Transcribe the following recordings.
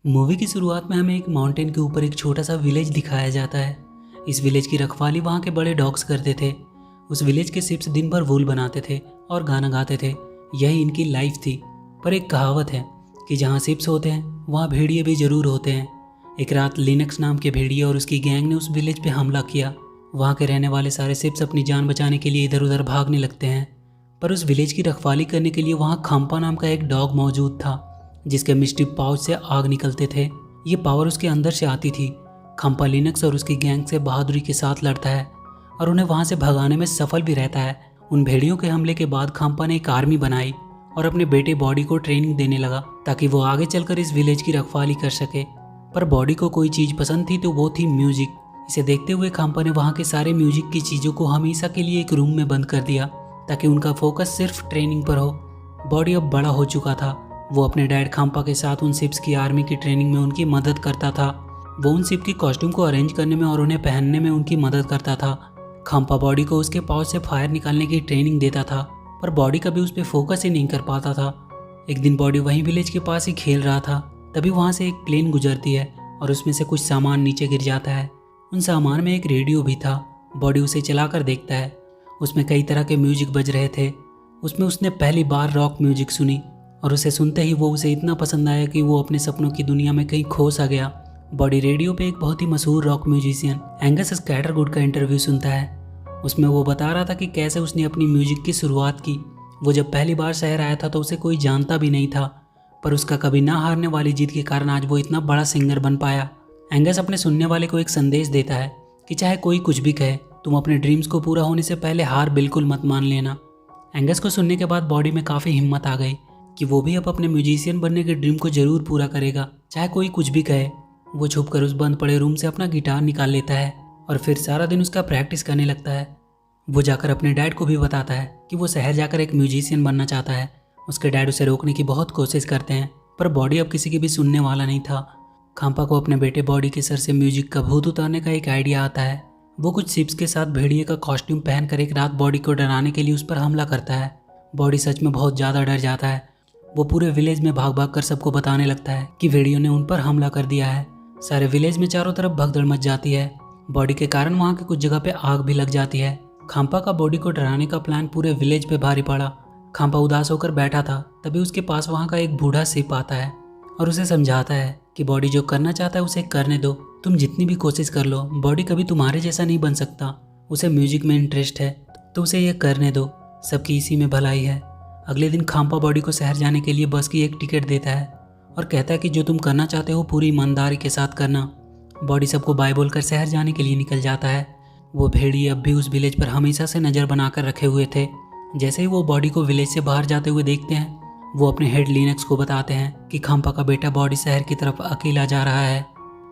Movie की शुरुआत में हमें एक माउंटेन के ऊपर एक छोटा सा विलेज दिखाया जाता है। इस विलेज की रखवाली वहाँ के बड़े डॉग्स करते थे। उस विलेज के सिप्स दिन भर वूल बनाते थे और गाना गाते थे। यही इनकी लाइफ थी। पर एक कहावत है कि जहाँ सिप्स होते हैं वहाँ भेड़िए भी जरूर होते हैं। एक रात लिनक्स नाम के भेड़िए और उसकी गैंग ने उस विलेज पे हमला किया। वहाँ के रहने वाले सारे सिप्स अपनी जान बचाने के लिए इधर उधर भागने लगते हैं। पर उस विलेज की रखवाली करने के लिए वहाँ खम्पा नाम का एक डॉग मौजूद था, जिसके मिस्टी पाउच से आग निकलते थे। ये पावर उसके अंदर से आती थी। खम्पा लिनक्स और उसकी गैंग से बहादुरी के साथ लड़ता है और उन्हें वहाँ से भगाने में सफल भी रहता है। उन भेड़ियों के हमले के बाद खम्पा ने एक आर्मी बनाई और अपने बेटे बॉडी को ट्रेनिंग देने लगा ताकि वो आगे चलकर इस विलेज की रखवाली कर सके। पर बॉडी को कोई चीज़ पसंद थी तो वो थी म्यूजिक। इसे देखते हुए खम्पा ने वहाँ के सारे म्यूजिक की चीज़ों को हमेशा के लिए एक रूम में बंद कर दिया ताकि उनका फोकस सिर्फ ट्रेनिंग पर हो। बॉडी अब बड़ा हो चुका था। वो अपने डैड खम्पा के साथ उन सिप्स की आर्मी की ट्रेनिंग में उनकी मदद करता था। वो उन सिप की कॉस्ट्यूम को अरेंज करने में और उन्हें पहनने में उनकी मदद करता था। खम्पा बॉडी को उसके पाउच से फायर निकालने की ट्रेनिंग देता था, पर बॉडी कभी उस पर फोकस ही नहीं कर पाता था। एक दिन बॉडी वहीं विलेज के पास ही खेल रहा था, तभी वहाँ से एक प्लेन गुजरती है और उसमें से कुछ सामान नीचे गिर जाता है। उन सामान में एक रेडियो भी था। बॉडी उसे चलाकर देखता है। उसमें कई तरह के म्यूजिक बज रहे थे। उसमें उसने पहली बार रॉक म्यूजिक सुनी और उसे सुनते ही वो उसे इतना पसंद आया कि वो अपने सपनों की दुनिया में कहीं खो सा गया। बॉडी रेडियो पे एक बहुत ही मशहूर रॉक म्यूजिशियन एंगस स्कैटरगुड का इंटरव्यू सुनता है। उसमें वो बता रहा था कि कैसे उसने अपनी म्यूजिक की शुरुआत की। वो जब पहली बार शहर आया था तो उसे कोई जानता भी नहीं था, पर उसका कभी ना हारने वाली जीत के कारण आज वो इतना बड़ा सिंगर बन पाया। एंगस अपने सुनने वाले को एक संदेश देता है कि चाहे कोई कुछ भी कहे, तुम अपने ड्रीम्स को पूरा होने से पहले हार बिल्कुल मत मान लेना। एंगस को सुनने के बाद बॉडी में काफ़ी हिम्मत आ गई कि वो भी अब अपने म्यूजिशियन बनने के ड्रीम को जरूर पूरा करेगा, चाहे कोई कुछ भी कहे। वो छुपकर उस बंद पड़े रूम से अपना गिटार निकाल लेता है और फिर सारा दिन उसका प्रैक्टिस करने लगता है। वो जाकर अपने डैड को भी बताता है कि वो शहर जाकर एक म्यूजिशियन बनना चाहता है। उसके डैड उसे रोकने की बहुत कोशिश करते हैं, पर बॉडी अब किसी की भी सुनने वाला नहीं था। खम्पा को अपने बेटे बॉडी के सर से म्यूजिक का भूत उतारने का एक आइडिया आता है। वो कुछ सिप्स के साथ भेड़िए का कॉस्ट्यूम पहनकर एक रात बॉडी को डराने के लिए उस पर हमला करता है। बॉडी सच में बहुत ज़्यादा डर जाता है। वो पूरे विलेज में भाग भाग कर सबको बताने लगता है कि भेड़ियों ने उन पर हमला कर दिया है। सारे विलेज में चारों तरफ भगदड़ मच जाती है। बॉडी के कारण वहाँ की कुछ जगह पे आग भी लग जाती है। खम्पा का बॉडी को डराने का प्लान पूरे विलेज पे भारी पड़ा। खम्पा उदास होकर बैठा था, तभी उसके पास वहाँ का एक बूढ़ा सिप आता है और उसे समझाता है कि बॉडी जो करना चाहता है उसे करने दो। तुम जितनी भी कोशिश कर लो, बॉडी कभी तुम्हारे जैसा नहीं बन सकता। उसे म्यूजिक में इंटरेस्ट है तो उसे ये करने दो, सबकी इसी में भलाई है। अगले दिन खम्पा बॉडी को शहर जाने के लिए बस की एक टिकट देता है और कहता है कि जो तुम करना चाहते हो पूरी ईमानदारी के साथ करना। बॉडी सबको बाय बोलकर शहर जाने के लिए निकल जाता है। वो भेड़िए अब भी उस विलेज पर हमेशा से नज़र बनाकर रखे हुए थे। जैसे ही वो बॉडी को विलेज से बाहर जाते हुए देखते हैं, वो अपने हेड लिनक्स को बताते हैं कि खम्पा का बेटा बॉडी शहर की तरफ अकेला जा रहा है।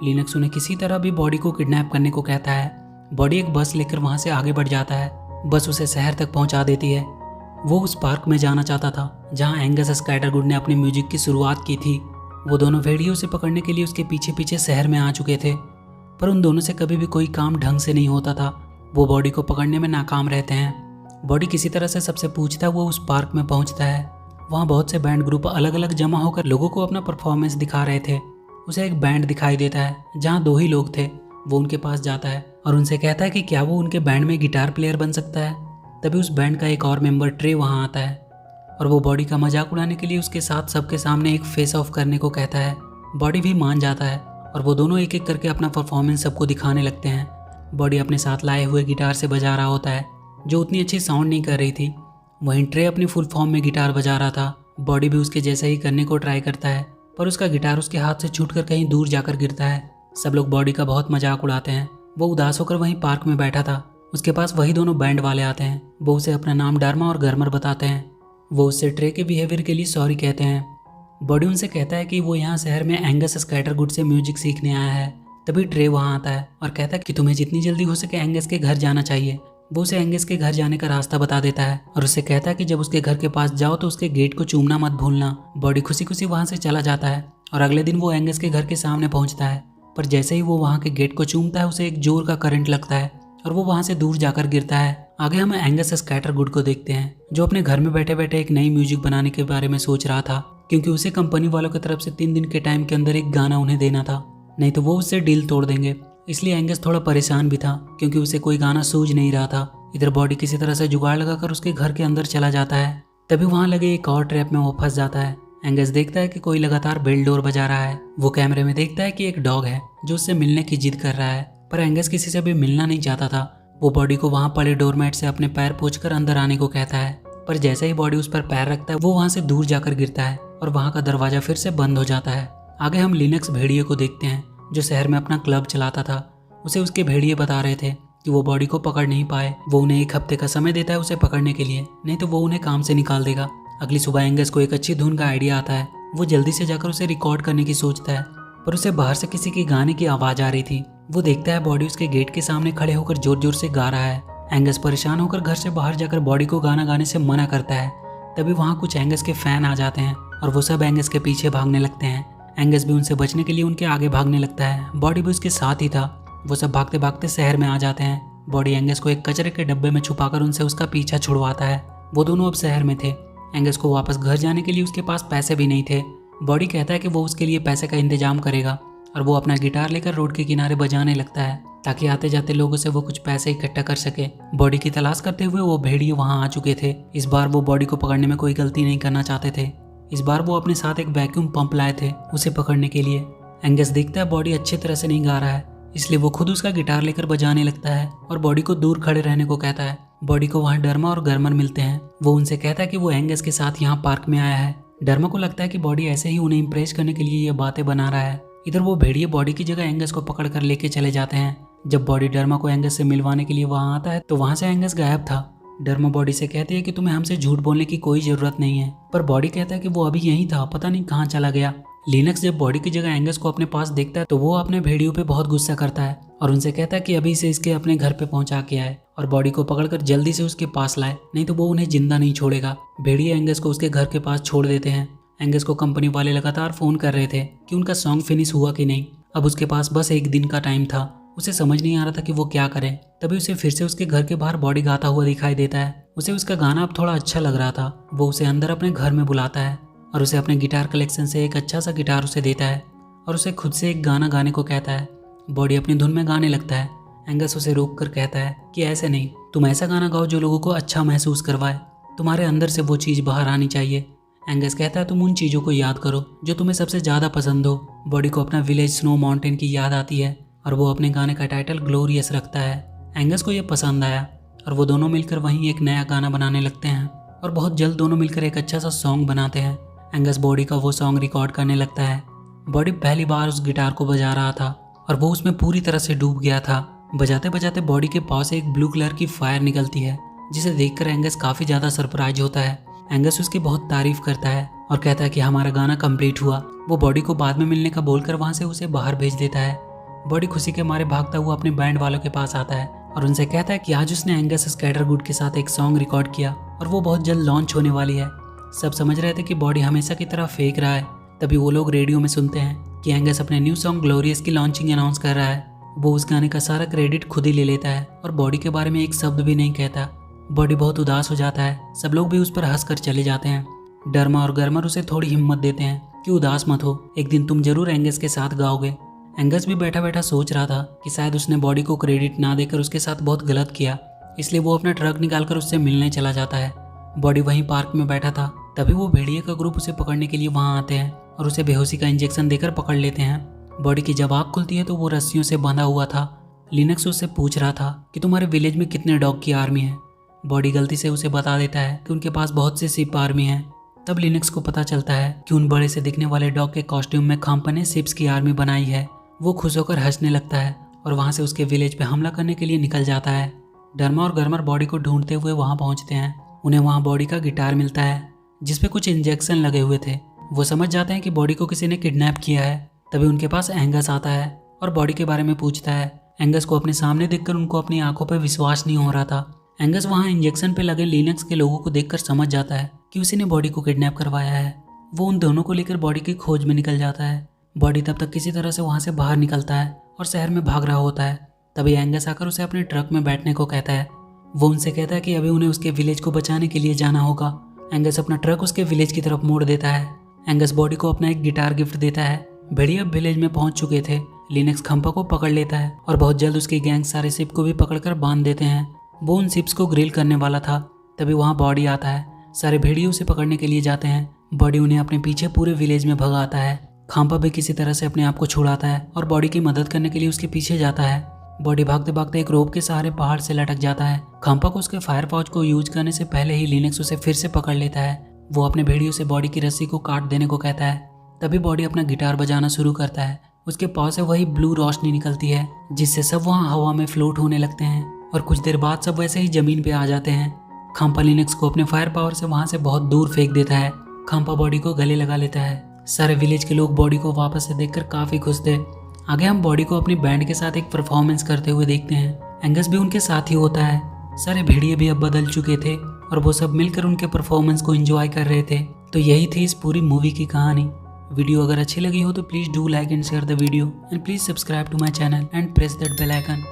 लिनक्स उन्हें किसी तरह भी बॉडी को किडनैप करने को कहता है। बॉडी एक बस लेकर वहाँ से आगे बढ़ जाता है। बस उसे शहर तक पहुँचा देती है। वो उस पार्क में जाना चाहता था जहाँ एंगस स्कैटरगुड ने अपनी म्यूजिक की शुरुआत की थी। वो दोनों भेड़ियों से पकड़ने के लिए उसके पीछे पीछे शहर में आ चुके थे, पर उन दोनों से कभी भी कोई काम ढंग से नहीं होता था। वो बॉडी को पकड़ने में नाकाम रहते हैं। बॉडी किसी तरह से सबसे पूछता है। वो उस पार्क में पहुंचता है। वहाँ बहुत से बैंड ग्रुप अलग अलग जमा होकर लोगों को अपना परफॉर्मेंस दिखा रहे थे। उसे एक बैंड दिखाई देता है जहाँ 2 ही लोग थे। वो उनके पास जाता है और उनसे कहता है कि क्या वो उनके बैंड में गिटार प्लेयर बन सकता है। तभी उस बैंड का एक और मेंबर ट्रे वहाँ आता है और वो बॉडी का मजाक उड़ाने के लिए उसके साथ सबके सामने एक फेस ऑफ करने को कहता है। बॉडी भी मान जाता है और वो दोनों एक एक करके अपना परफॉर्मेंस सबको दिखाने लगते हैं। बॉडी अपने साथ लाए हुए गिटार से बजा रहा होता है, जो उतनी अच्छी साउंड नहीं कर रही थी। वहीं ट्रे अपनी फुल फॉर्म में गिटार बजा रहा था। बॉडी भी उसके जैसा ही करने को ट्राई करता है, पर उसका गिटार उसके हाथ से छूटकर कहीं दूर जाकर गिरता है। सब लोग बॉडी का बहुत मजाक उड़ाते हैं। वो उदास होकर वहीं पार्क में बैठा था। उसके पास वही दोनों बैंड वाले आते हैं। वो उसे अपना नाम डार्मा और गर्मर बताते हैं। वो उससे ट्रे के बिहेवियर के लिए सॉरी कहते हैं। बॉडी उनसे कहता है कि वो यहाँ शहर में एंगस स्कैटरगुड से म्यूजिक सीखने आया है। तभी ट्रे वहाँ आता है और कहता है कि तुम्हें जितनी जल्दी हो सके एंगस के घर जाना चाहिए। वो उसे एंगस के घर जाने का रास्ता बता देता है और उससे कहता है कि जब उसके घर के पास जाओ तो उसके गेट को चूमना मत भूलना। बॉडी खुशी खुशी वहाँ से चला जाता है और अगले दिन वो एंगस के घर के सामने पहुँचता है, पर जैसे ही वो वहाँ के गेट को चूमता है उसे एक जोर का करंट लगता है और वो वहाँ से दूर जाकर गिरता है। आगे हम एंगस स्कैटरगुड को देखते हैं, जो अपने घर में बैठे बैठे एक नई म्यूजिक बनाने के बारे में सोच रहा था। क्योंकि उसे कंपनी वालों की तरफ से 3 दिन के टाइम के अंदर एक गाना उन्हें देना था, नहीं तो वो उससे डील तोड़ देंगे। इसलिए एंगस थोड़ा परेशान भी था क्योंकि उसे कोई गाना सूझ नहीं रहा था। इधर बॉडी किसी तरह से जुगाड़ लगाकर उसके घर के अंदर चला जाता है। तभी वहां लगे एक और ट्रैप में वो फंस जाता है। एंगस देखता है कि कोई लगातार बेल डोर बजा रहा है। वो कैमरे में देखता है कि एक डॉग है जो उससे मिलने की जिद कर रहा है, पर एंगस किसी से भी मिलना नहीं चाहता था। वो बॉडी को वहां पड़े डोरमेट से अपने पैर पोंछकर अंदर आने को कहता है, पर जैसे ही बॉडी उस पर पैर रखता है वो वहां से दूर जाकर गिरता है और वहां का दरवाजा फिर से बंद हो जाता है। आगे हम लिनक्स भेड़िए को देखते हैं जो शहर में अपना क्लब चलाता था। उसे उसके भेड़िए बता रहे थे कि वो बॉडी को पकड़ नहीं पाए। वो उन्हें 1 हफ्ते का समय देता है उसे पकड़ने के लिए, नहीं तो वो उन्हें काम से निकाल देगा। अगली सुबह एंगस को एक अच्छी धुन का आइडिया आता है। वो जल्दी से जाकर उसे रिकॉर्ड करने की सोचता है, पर उसे बाहर से किसी के गाने की आवाज आ रही थी। वो देखता है बॉडी उसके गेट के सामने खड़े होकर जोर जोर से गा रहा है। एंगस परेशान होकर घर से बाहर जाकर बॉडी को गाना गाने से मना करता है। तभी वहाँ कुछ एंगस के फैन आ जाते हैं और वो सब एंगस के पीछे भागने लगते हैं। एंगस भी उनसे बचने के लिए उनके आगे भागने लगता है। बॉडी भी उसके साथ ही था। वो सब भागते भागते शहर में आ जाते हैं। बॉडी एंगस को एक कचरे के डब्बे में छुपाकर उनसे उसका पीछा छुड़वाता है। वो दोनों अब शहर में थे। एंगस को वापस घर जाने के लिए उसके पास पैसे भी नहीं थे। बॉडी कहता है कि वो उसके लिए पैसे का इंतजाम करेगा और वो अपना गिटार लेकर रोड के किनारे बजाने लगता है ताकि आते जाते लोगों से वो कुछ पैसे इकट्ठा कर सके। बॉडी की तलाश करते हुए वो भेड़िए वहां आ चुके थे। इस बार वो बॉडी को पकड़ने में कोई गलती नहीं करना चाहते थे। इस बार वो अपने साथ एक वैक्यूम पंप लाए थे उसे पकड़ने के लिए। एंगस देखता है बॉडी अच्छी तरह से नहीं गा रहा है, इसलिए वो खुद उसका गिटार लेकर बजाने लगता है और बॉडी को दूर खड़े रहने को कहता है। बॉडी को वहाँ डर्मा और गर्मर मिलते हैं। वो उनसे कहता है कि वो एंगस के साथ यहाँ पार्क में आया है। डर्मा को लगता है कि बॉडी ऐसे ही उन्हें इम्प्रेस करने के लिए ये बातें बना रहा है। इधर वो भेड़िए बॉडी की जगह एंगस को पकड़ कर लेके चले जाते हैं। जब बॉडी डर्मा को एंगस से मिलवाने के लिए वहाँ आता है तो वहाँ से एंगस गायब था। डर्मा बॉडी से कहती है कि तुम्हें हमसे झूठ बोलने की कोई जरूरत नहीं है, पर बॉडी कहता है कि वो अभी यहीं था, पता नहीं कहाँ चला गया। लिनक्स जब बॉडी की जगह एंगस को अपने पास देखता है तो वो अपने भेड़ियों पे बहुत गुस्सा करता है और उनसे कहता है कि अभी से इसके अपने घर पे पहुंचा के आए और बॉडी को पकड़कर जल्दी से उसके पास लाए, नहीं तो वो उन्हें जिंदा नहीं छोड़ेगा। भेड़िए एंगस को उसके घर के पास छोड़ देते हैं। एंगस को कंपनी वाले लगातार फोन कर रहे थे कि उनका सॉन्ग फिनिश हुआ कि नहीं। अब उसके पास बस 1 दिन का टाइम था। उसे समझ नहीं आ रहा था कि वो क्या करे। तभी उसे फिर से उसके घर के बाहर बॉडी गाता हुआ दिखाई देता है। उसे उसका गाना अब थोड़ा अच्छा लग रहा था। वो उसे अंदर अपने घर में बुलाता है और उसे अपने गिटार कलेक्शन से एक अच्छा सा गिटार उसे देता है और उसे खुद से एक गाना गाने को कहता है। बॉडी अपनी धुन में गाने लगता है। एंगस उसे रोक कर कहता है कि ऐसे नहीं, तुम ऐसा गाना गाओ जो लोगों को अच्छा महसूस करवाए। तुम्हारे अंदर से वो चीज़ बाहर आनी चाहिए। एंगस कहता है तुम उन चीज़ों को याद करो जो तुम्हें सबसे ज़्यादा पसंद हो। बॉडी को अपना विलेज स्नो माउंटेन की याद आती है और वो अपने गाने का टाइटल ग्लोरियस रखता है। एंगस को ये पसंद आया और वो दोनों मिलकर वहीं एक नया गाना बनाने लगते हैं और बहुत जल्द दोनों मिलकर एक अच्छा सा सॉन्ग बनाते हैं। एंगस बॉडी का वो सॉन्ग रिकॉर्ड करने लगता है। बॉडी पहली बार उस गिटार को बजा रहा था और वो उसमें पूरी तरह से डूब गया था। बजाते बजाते बॉडी के पास एक ब्लू कलर की फायर निकलती है जिसे देखकर एंगस काफ़ी ज़्यादा सरप्राइज होता है। एंगस उसकी बहुत तारीफ करता है और कहता है कि हमारा गाना कंप्लीट हुआ। वो बॉडी को बाद में मिलने का बोलकर वहाँ से उसे बाहर भेज देता है। बॉडी खुशी के मारे भागता हुआ अपने बैंड वालों के पास आता है और उनसे कहता है कि आज उसने एंगस स्कैटरगुड के साथ एक सॉन्ग रिकॉर्ड किया और वो बहुत जल्द लॉन्च होने वाली है। सब समझ रहे थे कि बॉडी हमेशा की तरह फेंक रहा है। तभी वो लोग रेडियो में सुनते हैं कि एंगस अपने न्यू सॉन्ग ग्लोरियस की लॉन्चिंग अनाउंस कर रहा है। वो उस गाने का सारा क्रेडिट खुद ही ले लेता है और बॉडी के बारे में एक शब्द भी नहीं कहता। बॉडी बहुत उदास हो जाता है। सब लोग भी उस पर हंसकर चले जाते हैं। डर्मा और गर्मर उसे थोड़ी हिम्मत देते हैं कि उदास मत हो, एक दिन तुम जरूर एंगस के साथ गाओगे। एंगस भी बैठा बैठा सोच रहा था कि शायद उसने बॉडी को क्रेडिट ना देकर उसके साथ बहुत गलत किया, इसलिए वो अपना ट्रक निकालकर उससे मिलने चला जाता है। बॉडी वहीं पार्क में बैठा था। तभी वो भेड़िए का ग्रुप उसे पकड़ने के लिए वहां आते हैं और उसे बेहोशी का इंजेक्शन देकर पकड़ लेते हैं। बॉडी की जब आँख खुलती है तो वो रस्सियों से बंधा हुआ था। लिनक्स उससे पूछ रहा था कि तुम्हारे विलेज में कितने डॉग की आर्मी है। बॉडी गलती से उसे बता देता है कि उनके पास बहुत सी शिप आर्मी है। तब लिनक्स को पता चलता है कि उन बड़े से दिखने वाले डॉग के कॉस्ट्यूम में खाम्पा ने शिप्स की आर्मी बनाई है। वो खुश होकर हंसने लगता है और वहाँ से उसके विलेज पे हमला करने के लिए निकल जाता है। डर्मा और गर्मर बॉडी को ढूंढते हुए वहाँ पहुँचते हैं। उन्हें वहाँ बॉडी का गिटार मिलता है जिसपे कुछ इंजेक्शन लगे हुए थे। वो समझ जाते हैं कि बॉडी को किसी ने किडनैप किया है। तभी उनके पास एंगस आता है और बॉडी के बारे में पूछता है। एंगस को अपने सामने देखकर उनको अपनी आंखों पर विश्वास नहीं हो रहा था। एंगस वहाँ इंजेक्शन पे लगे लिनक्स के लोगों को देखकर समझ जाता है कि उसी ने बॉडी को किडनैप करवाया है। वो उन दोनों को लेकर बॉडी की खोज में निकल जाता है। बॉडी तब तक किसी तरह से वहाँ से बाहर निकलता है और शहर में भाग रहा होता है। तभी एंगस आकर उसे अपने ट्रक में बैठने को कहता है। वो उनसे कहता है कि अभी उन्हें उसके विलेज को बचाने के लिए जाना होगा। एंगस अपना ट्रक उसके विलेज की तरफ मोड़ देता है। एंगस बॉडी को अपना एक गिटार गिफ्ट देता है। भेड़िया अब विलेज में पहुंच चुके थे। लिनक्स खंपा को पकड़ लेता है और बहुत जल्द उसकी गैंग सारे शिप को भी पकड़कर बांध देते हैं। वो उन शिप्स को ग्रिल करने वाला था, तभी वहाँ बॉडी आता है। सारे भेड़िए उसे पकड़ने के लिए जाते हैं। बॉडी उन्हें अपने पीछे पूरे विलेज में भगाता है। खांपा भी किसी तरह से अपने आप को छुड़ाता है और बॉडी की मदद करने के लिए उसके पीछे जाता है। बॉडी भागते भागते एक रोप के सहारे पहाड़ से लटक जाता है। खांपा को उसके फायर पाउच को यूज करने से पहले ही लिनक्स उसे फिर से पकड़ लेता है। वो अपने भेड़ियों से बॉडी की रस्सी को काट देने को कहता है। तभी बॉडी अपना गिटार बजाना शुरू करता है। उसके पाँव से वही ब्लू रोशनी निकलती है जिससे सब वहाँ हवा में फ्लोट होने लगते हैं और कुछ देर बाद सब वैसे ही जमीन पे आ जाते हैं। खांपा लिनक्स को अपने फायर पावर से वहाँ से बहुत दूर फेंक देता है। खांपा बॉडी को गले लगा लेता है। सारे विलेज के लोग बॉडी को वापस से देखकर काफी खुश थे। आगे हम बॉडी को अपनी बैंड के साथ एक परफॉर्मेंस करते हुए देखते हैं। एंगस भी उनके साथ ही होता है। सारे भेड़िए भी अब बदल चुके थे और वो सब मिलकर उनके परफॉर्मेंस को एंजॉय कर रहे थे। तो यही थी इस पूरी मूवी की कहानी। वीडियो अगर अच्छी लगी हो तो please do like and share the video and please subscribe to my channel and press that bell icon.